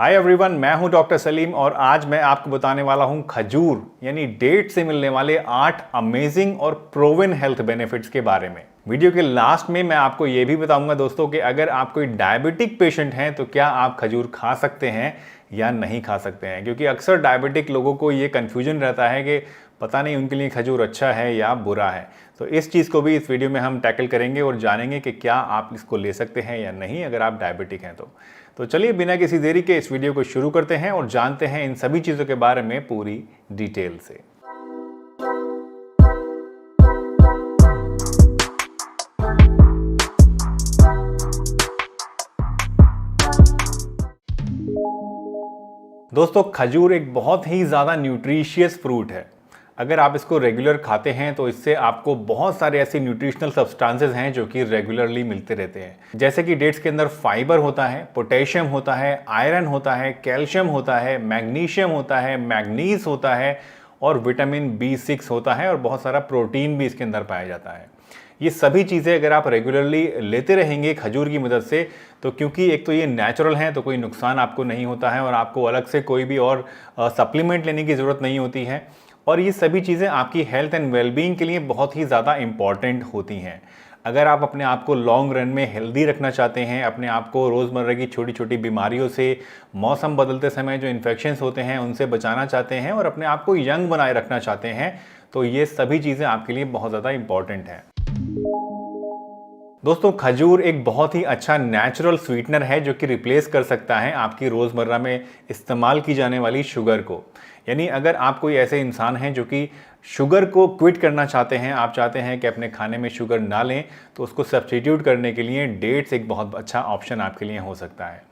Hi everyone, मैं हूं doctor Salim और आज मैं आपको बताने वाला हूं खजूर यानी डेट से मिलने वाले 8 अमेजिंग और प्रोवन हेल्थ बेनिफिट्स के बारे में। वीडियो के लास्ट में मैं आपको यह भी बताऊंगा दोस्तों कि अगर आप कोई डायबिटिक पेशेंट हैं तो क्या आप खजूर खा सकते हैं या नहीं खा सकते हैं, क्योंकि अक्सर डायबिटिक लोगों को ये कन्फ्यूजन रहता है कि पता नहीं उनके लिए खजूर अच्छा है या बुरा है। तो इस चीज़ को भी इस वीडियो में हम टैकल करेंगे और जानेंगे कि क्या आप इसको ले सकते हैं या नहीं अगर आप डायबिटिक हैं तो चलिए बिना किसी देरी के इस वीडियो को शुरू करते हैं और जानते हैं इन सभी चीज़ों के बारे में पूरी डिटेल से। दोस्तों, खजूर एक बहुत ही ज़्यादा न्यूट्रिशियस फ्रूट है। अगर आप इसको रेगुलर खाते हैं तो इससे आपको बहुत सारे ऐसे न्यूट्रिशनल सब्सटेंसेस हैं जो कि रेगुलरली मिलते रहते हैं, जैसे कि डेट्स के अंदर फाइबर होता है, पोटेशियम होता है, आयरन होता है, कैल्शियम होता है, मैग्नीशियम होता है, मैग्नीज होता है और विटामिन B6 होता है और बहुत सारा प्रोटीन भी इसके अंदर पाया जाता है। ये सभी चीज़ें अगर आप रेगुलरली लेते रहेंगे खजूर की मदद से तो क्योंकि एक तो ये नेचुरल है तो कोई नुकसान आपको नहीं होता है और आपको अलग से कोई भी और सप्लीमेंट लेने की ज़रूरत नहीं होती है और ये सभी चीज़ें आपकी हेल्थ एंड वेलबींग के लिए बहुत ही ज़्यादा इम्पॉर्टेंट होती हैं। अगर आप अपने आप को लॉन्ग रन में हेल्दी रखना चाहते हैं, अपने आप को रोज़मर्रा की छोटी छोटी बीमारियों से, मौसम बदलते समय जो इन्फेक्शंस होते हैं उनसे बचाना चाहते हैं और अपने आप को यंग बनाए रखना चाहते हैं, तो ये सभी चीज़ें आपके लिए बहुत ज़्यादा इम्पॉर्टेंट हैं। दोस्तों, खजूर एक बहुत ही अच्छा नेचुरल स्वीटनर है जो कि रिप्लेस कर सकता है आपकी रोज़मर्रा में इस्तेमाल की जाने वाली शुगर को। यानी अगर आप कोई ऐसे इंसान हैं जो कि शुगर को क्विट करना चाहते हैं, आप चाहते हैं कि अपने खाने में शुगर ना लें, तो उसको सब्स्टिट्यूट करने के लिए डेट्स एक बहुत अच्छा ऑप्शन आपके लिए हो सकता है।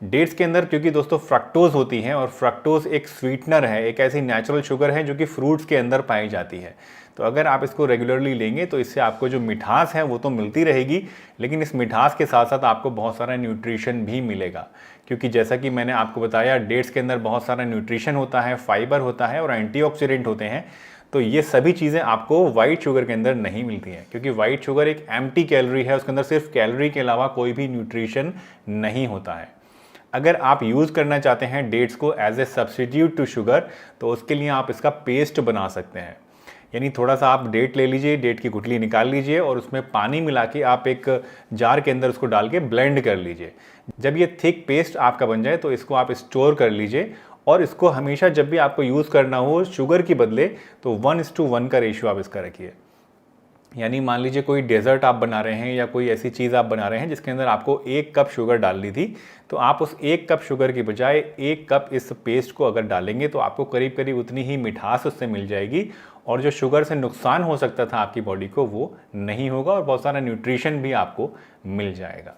डेट्स के अंदर क्योंकि दोस्तों फ्रक्टोज होती है और फ्रक्टोज एक स्वीटनर है, एक ऐसी नेचुरल शुगर है जो कि फ्रूट्स के अंदर पाई जाती है। तो अगर आप इसको रेगुलरली लेंगे तो इससे आपको जो मिठास है वो तो मिलती रहेगी, लेकिन इस मिठास के साथ साथ आपको बहुत सारा न्यूट्रिशन भी मिलेगा, क्योंकि जैसा कि मैंने आपको बताया डेट्स के अंदर बहुत सारा न्यूट्रिशन होता है, फाइबर होता है और एंटीऑक्सीडेंट होते हैं। तो ये सभी चीज़ें आपको वाइट शुगर के अंदर नहीं मिलती हैं, क्योंकि वाइट शुगर एक एम्प्टी कैलोरी है, उसके अंदर सिर्फ कैलोरी के अलावा कोई भी न्यूट्रिशन नहीं होता है। अगर आप यूज़ करना चाहते हैं डेट्स को as a substitute to sugar तो उसके लिए आप इसका पेस्ट बना सकते हैं। यानी थोड़ा सा आप डेट ले लीजिए, डेट की गुठली निकाल लीजिए और उसमें पानी मिला के आप एक जार के अंदर उसको डाल के ब्लेंड कर लीजिए। जब ये थिक पेस्ट आपका बन जाए तो इसको आप स्टोर कर लीजिए और इसको हमेशा जब भी आपको यूज़ करना हो शुगर के बदले तो 1:1 का रेशियो आप इसका रखिए। यानी मान लीजिए कोई डेजर्ट आप बना रहे हैं या कोई ऐसी चीज़ आप बना रहे हैं जिसके अंदर आपको 1 कप शुगर डालनी थी, तो आप उस 1 कप शुगर की बजाय 1 कप इस पेस्ट को अगर डालेंगे तो आपको करीब करीब उतनी ही मिठास उससे मिल जाएगी और जो शुगर से नुकसान हो सकता था आपकी बॉडी को वो नहीं होगा और बहुत सारा न्यूट्रिशन भी आपको मिल जाएगा।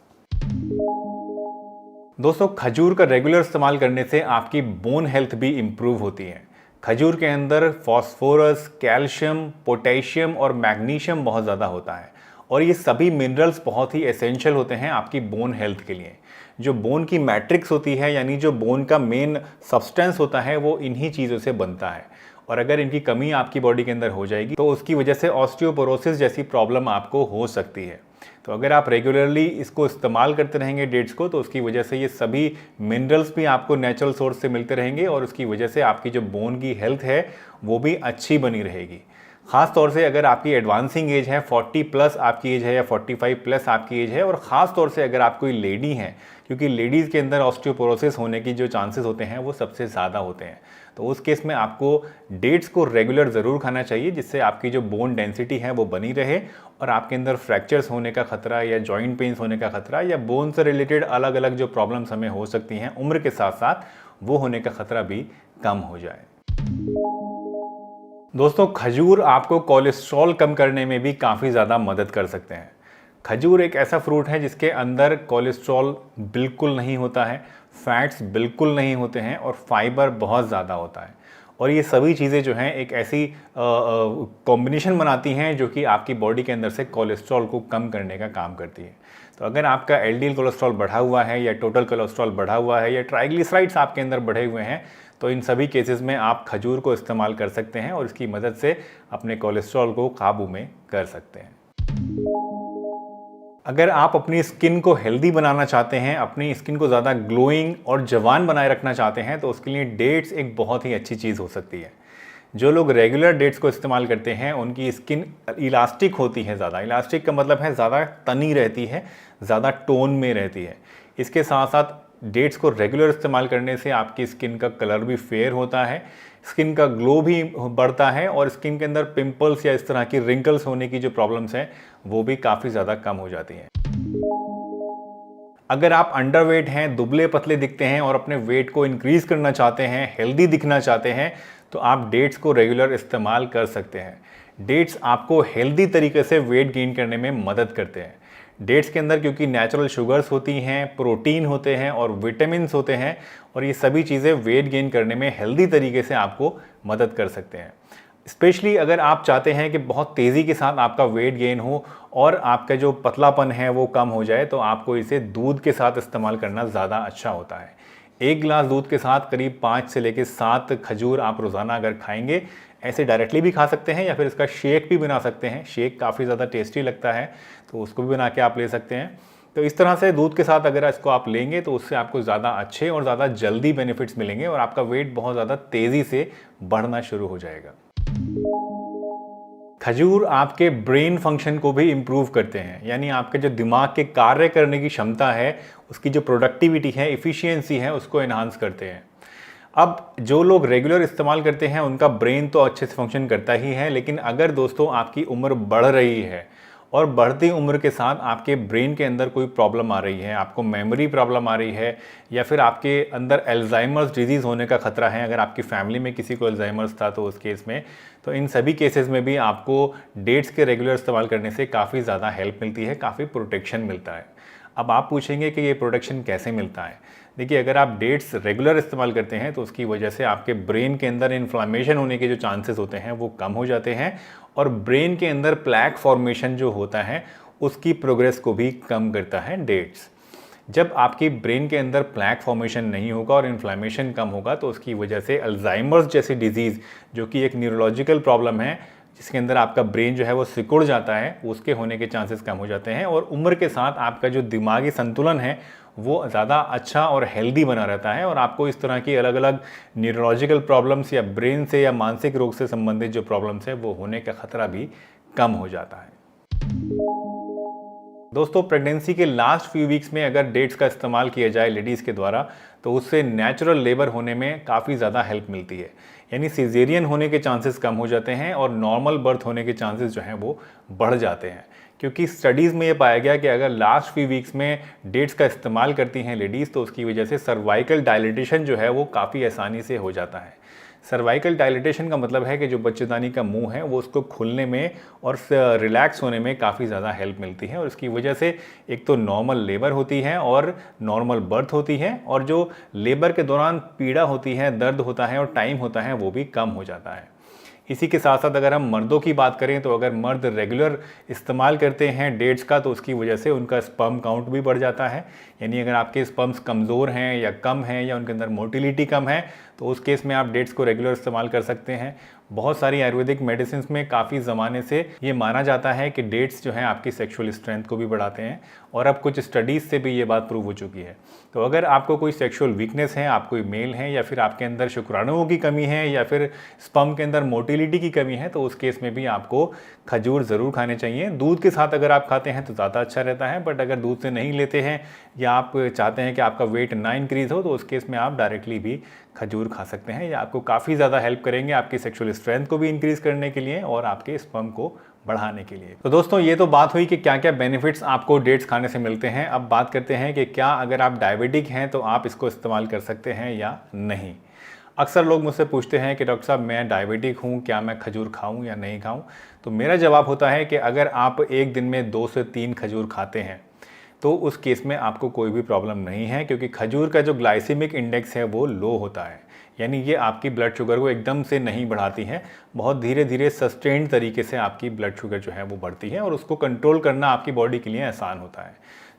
दोस्तों, खजूर का रेगुलर इस्तेमाल करने से आपकी बोन हेल्थ भी इम्प्रूव होती है। खजूर के अंदर फॉस्फोरस, कैल्शियम, पोटेशियम और मैग्नीशियम बहुत ज़्यादा होता है और ये सभी मिनरल्स बहुत ही एसेंशियल होते हैं आपकी बोन हेल्थ के लिए। जो बोन की मैट्रिक्स होती है यानी जो बोन का मेन सब्सटेंस होता है वो इन्हीं चीज़ों से बनता है और अगर इनकी कमी आपकी बॉडी के अंदर हो जाएगी तो उसकी वजह से ऑस्टियोपोरोसिस जैसी प्रॉब्लम आपको हो सकती है। तो अगर आप रेगुलरली इसको इस्तेमाल करते रहेंगे डेट्स को तो उसकी वजह से ये सभी मिनरल्स भी आपको नेचुरल सोर्स से मिलते रहेंगे और उसकी वजह से आपकी जो बोन की हेल्थ है वो भी अच्छी बनी रहेगी। ख़ास तौर से अगर आपकी एडवांसिंग एज है, 40 प्लस आपकी एज है या 45 प्लस आपकी एज है और ख़ास तौर से अगर आप कोई लेडी हैं, क्योंकि लेडीज़ के अंदर ऑस्टियोपोरोसिस होने की जो चांसेस होते हैं वो सबसे ज़्यादा होते हैं, तो उस केस में आपको डेट्स को रेगुलर ज़रूर खाना चाहिए जिससे आपकी जो बोन डेंसिटी है वो बनी रहे और आपके अंदर फ्रैक्चर्स होने का खतरा या जॉइंट पेन्स होने का खतरा या बोन से रिलेटेड अलग अलग जो प्रॉब्लम्स हमें हो सकती हैं उम्र के साथ साथ वो होने का खतरा भी कम हो जाए। दोस्तों, खजूर आपको कोलेस्ट्रॉल कम करने में भी काफ़ी ज़्यादा मदद कर सकते हैं। खजूर एक ऐसा फ्रूट है जिसके अंदर कोलेस्ट्रॉल बिल्कुल नहीं होता है, फैट्स बिल्कुल नहीं होते हैं और फाइबर बहुत ज़्यादा होता है और ये सभी चीज़ें जो हैं एक ऐसी कॉम्बिनेशन बनाती हैं जो कि आपकी बॉडी के अंदर से कोलेस्ट्रॉल को कम करने का काम करती है। तो अगर आपका LDL कोलेस्ट्रॉल बढ़ा हुआ है या टोटल कोलेस्ट्रॉल बढ़ा हुआ है या ट्राइग्लिसराइड्स आपके अंदर बढ़े हुए हैं तो इन सभी केसेस में आप खजूर को इस्तेमाल कर सकते हैं और इसकी मदद से अपने कोलेस्ट्रॉल को काबू में कर सकते हैं। अगर आप अपनी स्किन को हेल्दी बनाना चाहते हैं, अपनी स्किन को ज़्यादा ग्लोइंग और जवान बनाए रखना चाहते हैं, तो उसके लिए डेट्स एक बहुत ही अच्छी चीज़ हो सकती है। जो लोग रेगुलर डेट्स को इस्तेमाल करते हैं उनकी स्किन इलास्टिक होती है, ज़्यादा इलास्टिक का मतलब है ज़्यादा तनी रहती है, ज़्यादा टोन में रहती है। इसके साथ साथ डेट्स को रेगुलर इस्तेमाल करने से आपकी स्किन का कलर भी फेयर होता है, स्किन का ग्लो भी बढ़ता है और स्किन के अंदर पिंपल्स या इस तरह की रिंकल्स होने की जो प्रॉब्लम्स हैं वो भी काफ़ी ज़्यादा कम हो जाती हैं। अगर आप अंडरवेट हैं, दुबले पतले दिखते हैं और अपने वेट को इंक्रीज करना चाहते हैं, हेल्दी दिखना चाहते हैं, तो आप डेट्स को रेगुलर इस्तेमाल कर सकते हैं। डेट्स आपको हेल्दी तरीके से वेट गेन करने में मदद करते हैं। डेट्स के अंदर क्योंकि नेचुरल शुगर्स होती हैं, प्रोटीन होते हैं और विटामिन्स होते हैं, और ये सभी चीज़ें वेट गेन करने में हेल्दी तरीके से आपको मदद कर सकते हैं। स्पेशली अगर आप चाहते हैं कि बहुत तेज़ी के साथ आपका वेट गेन हो और आपका जो पतलापन है वो कम हो जाए, तो आपको इसे दूध के साथ इस्तेमाल करना ज़्यादा अच्छा होता है। 1 गिलास दूध के साथ करीब 5 से लेकर 7 खजूर आप रोज़ाना अगर खाएंगे, ऐसे डायरेक्टली भी खा सकते हैं या फिर इसका शेक भी बना सकते हैं। शेक काफ़ी ज़्यादा टेस्टी लगता है, तो उसको भी बना के आप ले सकते हैं। तो इस तरह से दूध के साथ अगर इसको आप लेंगे तो उससे आपको ज़्यादा अच्छे और ज़्यादा जल्दी बेनिफिट्स मिलेंगे और आपका वेट बहुत ज़्यादा तेज़ी से बढ़ना शुरू हो जाएगा। खजूर आपके ब्रेन फंक्शन को भी इम्प्रूव करते हैं, यानी आपके जो दिमाग के कार्य करने की क्षमता है, उसकी जो प्रोडक्टिविटी है, इफ़िशियंसी है, उसको एनहांस करते हैं। अब जो लोग रेगुलर इस्तेमाल करते हैं उनका ब्रेन तो अच्छे से फंक्शन करता ही है, लेकिन अगर दोस्तों आपकी उम्र बढ़ रही है और बढ़ती उम्र के साथ आपके ब्रेन के अंदर कोई प्रॉब्लम आ रही है, आपको मेमोरी प्रॉब्लम आ रही है या फिर आपके अंदर अल्जाइमर्स डिजीज़ होने का खतरा है, अगर आपकी फैमिली में किसी को अल्जाइमर्स था तो उस केस में, तो इन सभी केसेस में भी आपको डेट्स के रेगुलर इस्तेमाल करने से काफ़ी ज़्यादा हेल्प मिलती है, काफ़ी प्रोटेक्शन मिलता है। अब आप पूछेंगे कि ये प्रोटेक्शन कैसे मिलता है। देखिए, अगर आप डेट्स रेगुलर इस्तेमाल करते हैं तो उसकी वजह से आपके ब्रेन के अंदर इन्फ्लामेशन होने के जो चांसेस होते हैं वो कम हो जाते हैं और ब्रेन के अंदर प्लैक फॉर्मेशन जो होता है उसकी प्रोग्रेस को भी कम करता है डेट्स। जब आपकी ब्रेन के अंदर प्लैक फॉर्मेशन नहीं होगा और इन्फ्लामेशन कम होगा तो उसकी वजह से अल्जाइमर्स जैसी डिजीज़, जो कि एक न्यूरोलॉजिकल प्रॉब्लम है जिसके अंदर आपका ब्रेन जो है वो सिकुड़ जाता है, उसके होने के चांसेस कम हो जाते हैं और उम्र के साथ आपका जो दिमागी संतुलन है वो ज़्यादा अच्छा और हेल्दी बना रहता है और आपको इस तरह की अलग अलग न्यूरोलॉजिकल प्रॉब्लम्स या ब्रेन से या मानसिक रोग से संबंधित जो प्रॉब्लम्स है वो होने का खतरा भी कम हो जाता है। दोस्तों, प्रेगनेंसी के लास्ट फ्यू वीक्स में अगर डेट्स का इस्तेमाल किया जाए लेडीज़ के द्वारा तो उससे नेचुरल लेबर होने में काफ़ी ज़्यादा हेल्प मिलती है, यानी सिजेरियन होने के चांसेस कम हो जाते हैं और नॉर्मल बर्थ होने के चांसेस जो हैं वो बढ़ जाते हैं। क्योंकि स्टडीज़ में ये पाया गया कि अगर लास्ट फ्यू वीक्स में डेट्स का इस्तेमाल करती हैं लेडीज़ तो उसकी वजह से सर्वाइकल डायलिटेशन जो है वो काफ़ी आसानी से हो जाता है। सर्वाइकल डायलिटेशन का मतलब है कि जो बच्चेदानी का मुंह है वो उसको खुलने में और रिलैक्स होने में काफ़ी ज़्यादा हेल्प मिलती है और इसकी वजह से एक तो नॉर्मल लेबर होती है और नॉर्मल बर्थ होती है और जो लेबर के दौरान पीड़ा होती है, दर्द होता है और टाइम होता है वो भी कम हो जाता है। इसी के साथ साथ अगर हम मर्दों की बात करें तो अगर मर्द रेगुलर इस्तेमाल करते हैं डेट्स का तो उसकी वजह से उनका स्पर्म काउंट भी बढ़ जाता है, यानी अगर आपके स्पर्म्स कमज़ोर हैं या कम हैं या उनके अंदर मोटिलिटी कम है तो उस केस में आप डेट्स को रेगुलर इस्तेमाल कर सकते हैं। बहुत सारी आयुर्वेदिक मेडिसिन में काफ़ी ज़माने से ये माना जाता है कि डेट्स जो हैं आपकी सेक्सुअल स्ट्रेंथ को भी बढ़ाते हैं और अब कुछ स्टडीज़ से भी ये बात प्रूव हो चुकी है। तो अगर आपको कोई सेक्सुअल वीकनेस है, आप कोई मेल हैं या फिर आपके अंदर शुक्राणुओं की कमी है या फिर स्पर्म के अंदर मोटिलिटी की कमी है तो उस केस में भी आपको खजूर ज़रूर खाने चाहिए। दूध के साथ अगर आप खाते हैं तो ज़्यादा अच्छा रहता है, बट अगर दूध से नहीं लेते हैं या आप चाहते हैं कि आपका वेट ना इंक्रीज़ हो तो उस केस में आप डायरेक्टली भी खजूर खा सकते हैं। या आपको काफ़ी ज़्यादा हेल्प करेंगे आपकी सेक्सुअल स्ट्रेंथ को भी इंक्रीज़ करने के लिए और आपके स्पर्म को बढ़ाने के लिए। तो दोस्तों, ये तो बात हुई कि क्या क्या बेनिफिट्स आपको डेट्स खाने से मिलते हैं। अब बात करते हैं कि क्या अगर आप डायबिटिक हैं तो आप इसको इस्तेमाल कर सकते हैं या नहीं। अक्सर लोग मुझसे पूछते हैं कि डॉक्टर साहब मैं डायबिटिक हूँ, क्या मैं खजूर खाऊँ या नहीं खाऊँ। तो मेरा जवाब होता है कि अगर आप एक दिन में 2 से 3 खजूर खाते हैं तो उस केस में आपको कोई भी प्रॉब्लम नहीं है, क्योंकि खजूर का जो ग्लाइसेमिक इंडेक्स है वो लो होता है, यानी ये आपकी ब्लड शुगर को एकदम से नहीं बढ़ाती है, बहुत धीरे धीरे सस्टेन्ड तरीके से आपकी ब्लड शुगर जो है वो बढ़ती है और उसको कंट्रोल करना आपकी बॉडी के लिए आसान होता है।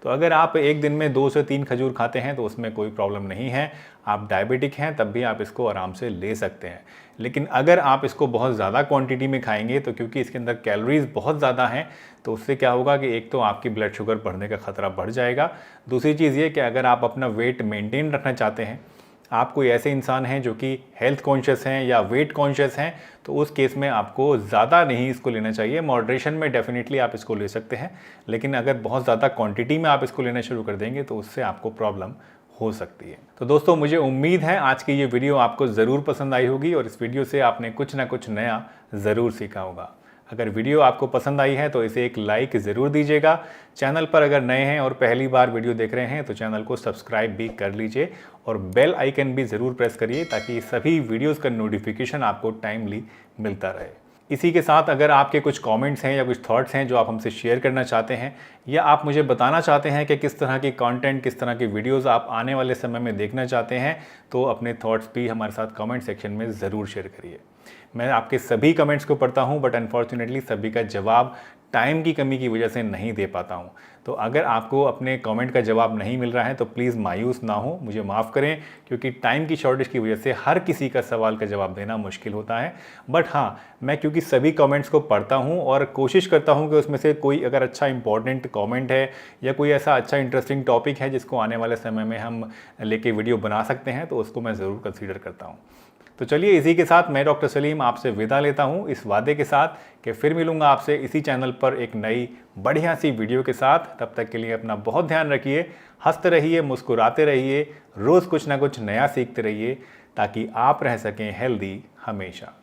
तो अगर आप एक दिन में 2 से 3 खजूर खाते हैं तो उसमें कोई प्रॉब्लम नहीं है। आप डायबिटिक हैं तब भी आप इसको आराम से ले सकते हैं। लेकिन अगर आप इसको बहुत ज़्यादा क्वांटिटी में खाएंगे तो क्योंकि इसके अंदर कैलोरीज बहुत ज़्यादा हैं तो उससे क्या होगा कि एक तो आपकी ब्लड शुगर बढ़ने का खतरा बढ़ जाएगा। दूसरी चीज़ ये कि अगर आप अपना वेट मेंटेन रखना चाहते हैं, आप कोई ऐसे इंसान हैं जो कि हेल्थ कॉन्शियस हैं या वेट कॉन्शियस हैं, तो उस केस में आपको ज़्यादा नहीं इसको लेना चाहिए। मॉडरेशन में डेफिनेटली आप इसको ले सकते हैं, लेकिन अगर बहुत ज़्यादा क्वांटिटी में आप इसको लेना शुरू कर देंगे तो उससे आपको प्रॉब्लम हो सकती है। तो दोस्तों, मुझे उम्मीद है आज की ये वीडियो आपको ज़रूर पसंद आई होगी और इस वीडियो से आपने कुछ ना कुछ नया ज़रूर सीखा होगा। अगर वीडियो आपको पसंद आई है तो इसे एक लाइक ज़रूर दीजिएगा। चैनल पर अगर नए हैं और पहली बार वीडियो देख रहे हैं तो चैनल को सब्सक्राइब भी कर लीजिए और बेल आइकन भी ज़रूर प्रेस करिए ताकि सभी वीडियोस का नोटिफिकेशन आपको टाइमली मिलता रहे। इसी के साथ अगर आपके कुछ कमेंट्स हैं या कुछ थॉट्स हैं जो आप हमसे शेयर करना चाहते हैं या आप मुझे बताना चाहते हैं कि किस तरह की कंटेंट, किस तरह की वीडियोस आप आने वाले समय में देखना चाहते हैं, तो अपने थॉट्स भी हमारे साथ कमेंट सेक्शन में ज़रूर शेयर करिए। मैं आपके सभी कमेंट्स को पढ़ता हूं, बट अनफॉर्चुनेटली सभी का जवाब टाइम की कमी की वजह से नहीं दे पाता हूं। तो अगर आपको अपने कमेंट का जवाब नहीं मिल रहा है तो प्लीज़ मायूस ना हो, मुझे माफ़ करें, क्योंकि टाइम की शॉर्टेज की वजह से हर किसी का सवाल का जवाब देना मुश्किल होता है। बट हाँ, मैं क्योंकि सभी कमेंट्स को पढ़ता हूँ और कोशिश करता हूँ कि उसमें से कोई अगर अच्छा इंपॉर्टेंट कमेंट है या कोई ऐसा अच्छा इंटरेस्टिंग टॉपिक है जिसको आने वाले समय में हम लेके वीडियो बना सकते हैं, तो उसको मैं ज़रूर कंसीडर करता हूँ। तो चलिए, इसी के साथ मैं डॉक्टर सलीम आपसे विदा लेता हूं, इस वादे के साथ कि फिर मिलूंगा आपसे इसी चैनल पर एक नई बढ़िया सी वीडियो के साथ। तब तक के लिए अपना बहुत ध्यान रखिए, हंसते रहिए, मुस्कुराते रहिए, रोज़ कुछ ना कुछ नया सीखते रहिए ताकि आप रह सकें हेल्दी हमेशा।